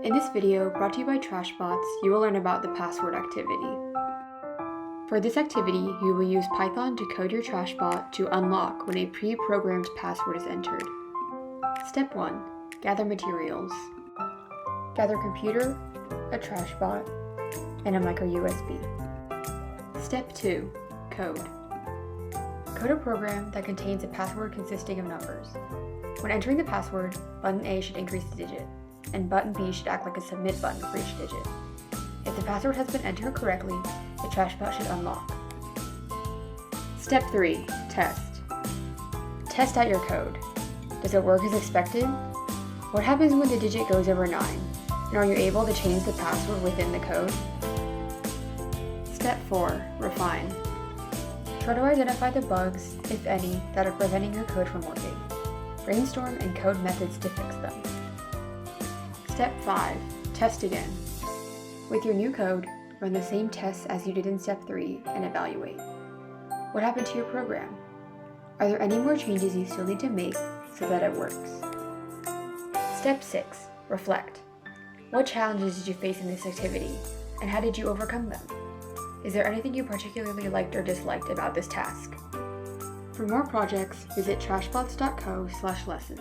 In this video, brought to you by TrashBots, you will learn about the password activity. For this activity, you will use Python to code your TrashBot to unlock when a pre-programmed password is entered. Step 1. Gather materials. Gather computer, a TrashBot, and a micro USB. Step 2. Code. Code a program that contains a password consisting of numbers. When entering the password, button A should increase the digit, and button B should act like a submit button for each digit. If the password has been entered correctly, the TrashBot should unlock. Step 3. Test. Test out your code. Does it work as expected? What happens when the digit goes over 9? And are you able to change the password within the code? Step 4. Refine. Try to identify the bugs, if any, that are preventing your code from working. Brainstorm and code methods to fix them. Step 5. Test again. With your new code, run the same tests as you did in Step 3 and evaluate. What happened to your program? Are there any more changes you still need to make so that it works? Step 6. Reflect. What challenges did you face in this activity, and how did you overcome them? Is there anything you particularly liked or disliked about this task? For more projects, visit trashbots.co/lessons.